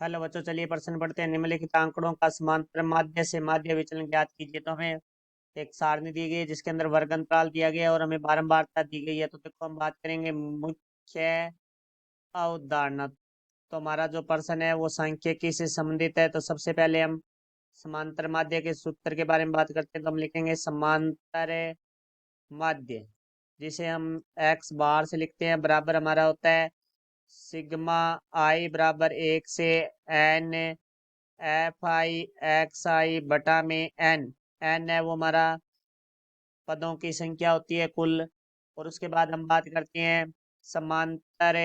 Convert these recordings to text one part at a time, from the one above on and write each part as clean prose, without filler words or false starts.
Hello बच्चों, चलिए प्रश्न पढ़ते हैं। निम्नलिखित आंकड़ों का समांतर माध्य से माध्य विचलन ज्ञात कीजिए। तो हमें एक सारणी दी गई है जिसके अंदर वर्ग अंतराल दिया गया है और हमें बारंबारता दी गई है। तो देखो, हम बात करेंगे मुख्य अवधारणा। तो हमारा जो प्रश्न है वो सांख्यिकी से संबंधित है। तो सबसे पहले हम समांतर माध्य के सूत्र के बारे में बात करते हैं। तो हम लिखेंगे समांतर माध्य, जिसे हम एक्स बार से लिखते हैं, बराबर हमारा होता है सिग्मा आई बराबर 1 से एन एफ आई एक्स आई बटा में एन। एन है वो हमारा पदों की संख्या होती है कुल। और उसके बाद हम बात करते हैं समांतर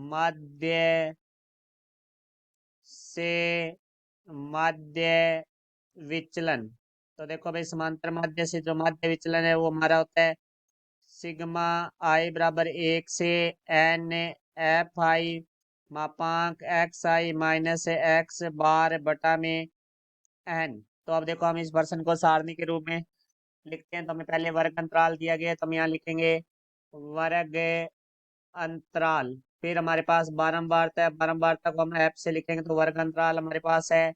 माध्य से माध्य विचलन। तो देखो भाई, समांतर माध्य से जो माध्य विचलन है वो हमारा होता है सिग्मा आई बराबर 1 से एन एफ आई मापांक एक्स आई माइनस एक्स बार बटा में एन। तो अब देखो, हम इस वर्षन को सारणी के रूप में लिखते हैं। तो हमें पहले वर्ग अंतराल दिया गया है, तो हम यहाँ लिखेंगे वर्ग अंतराल। फिर हमारे पास बारंबारता है, बारंबारता को हम एफ से लिखेंगे। तो वर्ग अंतराल हमारे पास है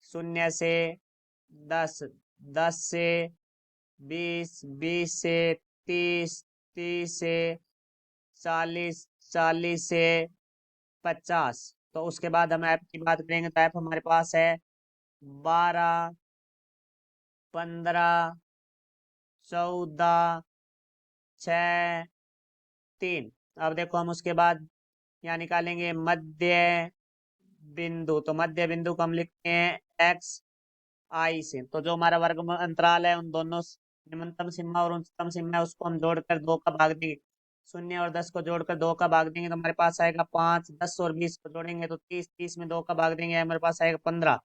0 से 10, 10 से 20, 20 से 30, 30 से 40, 40 से 50। तो उसके बाद हम ऐप की बात करेंगे। तो ऐप हमारे पास है 12, 15, 14, 6, 3। अब देखो, हम उसके बाद यहाँ निकालेंगे मध्य बिंदु। तो मध्य बिंदु को हम लिखते हैं एक्स आई से। तो जो हमारा वर्ग अंतराल है, उन दोनों निम्नतम सीमा और उच्चतम सीमा है, उसको हम जोड़कर 2 का भाग देंगे। 0 और 10 को जोड़कर 2 का भाग देंगे तो हमारे पास आएगा 5। 10 और 20 को जोड़ेंगे तो 30, 30 में 2 का भाग देंगे हमारे पास आएगा 15।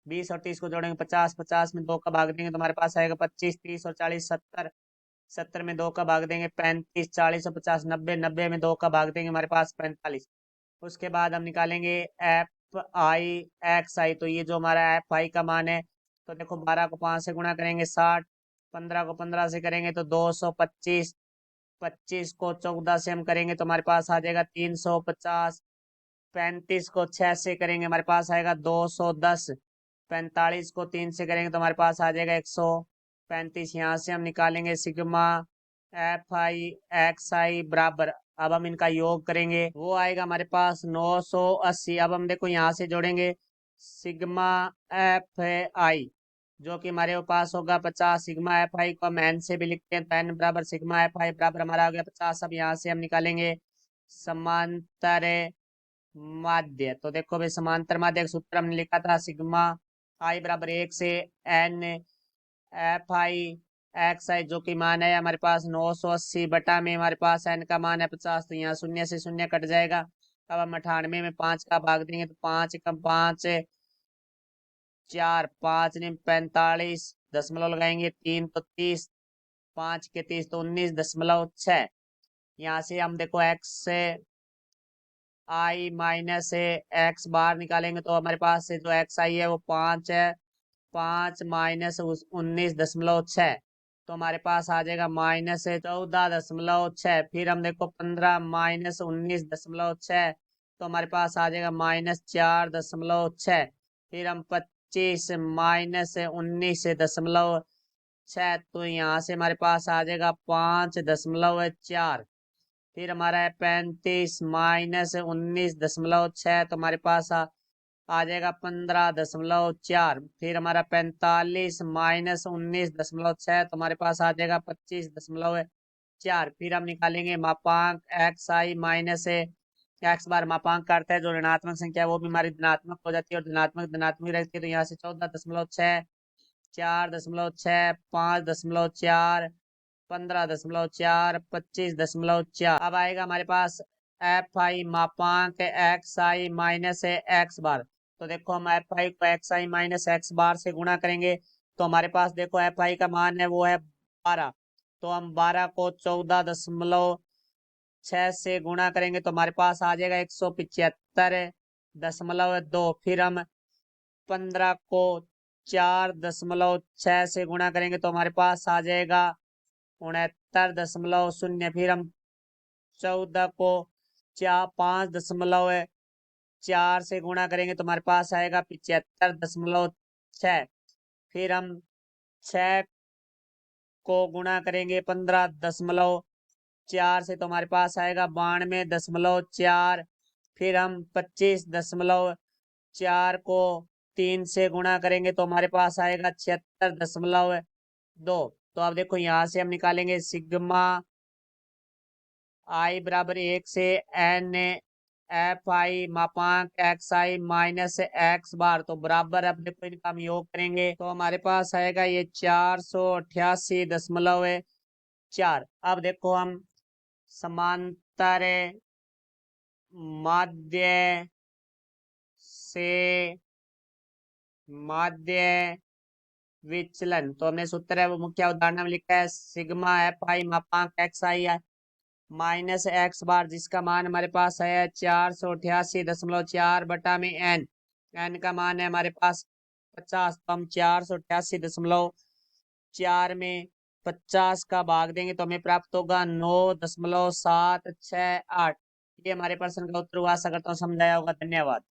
20 और 30 को जोड़ेंगे 50, 50 में 2 का भाग देंगे तो हमारे पास आएगा 25। 30 और 40 70, 70 में 2 का भाग देंगे 35। 40 और 50 90, 90 में 2 का भाग देंगे हमारे पास 45। उसके बाद हम निकालेंगे एफ आई एक्स आई। तो ये जो हमारा एफ आई का मान है, तो देखो 12 को 5 से गुणा करेंगे 60, 15 को 15 से करेंगे तो 225, 25 को 14 से हम करेंगे तो हमारे पास आ जाएगा 350, 35 को 6 से करेंगे हमारे पास आएगा 210, 45 को 3 से करेंगे तो हमारे पास आ जाएगा 135। यहाँ से हम निकालेंगे सिग्मा एफ आई एक्स आई बराबर, अब हम इनका योग करेंगे, वो आएगा हमारे पास 980। अब हम देखो यहाँ से जोड़ेंगे सिग्मा एफ आई, जो कि हमारे पास होगा 50। सिग्मा एफ आई को हम एन से भी लिखते हैं, तो एन बराबर सिग्मा एफ आई बराबर हमारा हो गया 50। अब यहाँ से हम निकालेंगे समांतर माध्य। तो देखो भाई, समांतर माध्य का सूत्र हमने लिखा था सिग्मा आई बराबर 1 से एन एफ आई एक्स आई, जो कि मान है हमारे पास 980 बटा में हमारे पास एन का मान है 50। तो यहाँ 0 से 0 कट जाएगा। अब हम 98 में 5 का भाग देंगे तो 5 कम 5 4, 5 ने 45, दशमलव लगाएंगे 3 तो 30, 5 के 30 तो 19.6। यहाँ से हम देखो एक्स से आई माइनस एक्स बार निकालेंगे तो हमारे पास से जो एक्स आई है वो 5 है। 5 माइनस 19.6, तो हमारे पास आ जाएगा माइनस 14.6। फिर हम देखो 15 माइनस 19.6, तो हमारे पास आ जाएगा माइनस 4.6। फिर हम 25 माइनस 19.6, तो यहाँ से हमारे पास आ जाएगा 5.4। फिर हमारा है 35 माइनस 19.6, तो हमारे पास आ जाएगा 15.4। फिर हमारा 45 माइनस 19.6, तो हमारे पास आ जाएगा 25.4। फिर हम निकालेंगे मापांक एक्स आई माइनस एक्स बार। मापांक का अर्थ है जो ऋणात्मक संख्या है वो भी हमारी धनात्मक हो जाती है और धनात्मक धनात्मक रहती है। तो यहाँ से 14.6, 4.6, 5.4, 15.4, 25.4। अब आएगा हमारे पास एफ आई मापांक एक्स आई माइनस एक्स बार। तो देखो, हम एफ आई को एक्स आई माइनस एक्स बार से गुणा करेंगे तो हमारे पास देखो एफ आई का मान है वो है 12। तो हम 12 को 14.6 से गुणा करेंगे तो हमारे पास आ जाएगा 175.2। फिर हम 15 को 4.6 से गुणा करेंगे तो हमारे पास आ जाएगा 69.0। फिर हम 14 को 5.6 4 से गुणा करेंगे तो हमारे पास आएगा 75.6। फिर हम 6 को गुणा करेंगे 15.4 से तो हमारे पास आएगा 92.4। फिर हम 25.4 को 3 से गुणा करेंगे तो हमारे पास आएगा 76.2। तो अब देखो यहाँ से हम निकालेंगे सिग्मा आई बराबर 1 से एन एफ आई मापांक एक्स आई माइनस एक्स बार, तो बराबर अब देखो इनका हम योग करेंगे तो हमारे पास आएगा ये 488.4। अब देखो हम समांतर माध्य से माध्य विचलन, तो हमने सूत्र है वो मुख्य उदाहरण में लिखा है सिग्मा एफ आई मापांक एक्स आई है माइनस एक्स बार, जिसका मान हमारे पास है 488.4 बटा में एन। एन का मान है हमारे पास 50, तो हम 488.4 में 50 का भाग देंगे तो हमें प्राप्त होगा 9.768। ये हमारे प्रश्न का उत्तर हुआ। आशा करता हूँ समझाया होगा। धन्यवाद।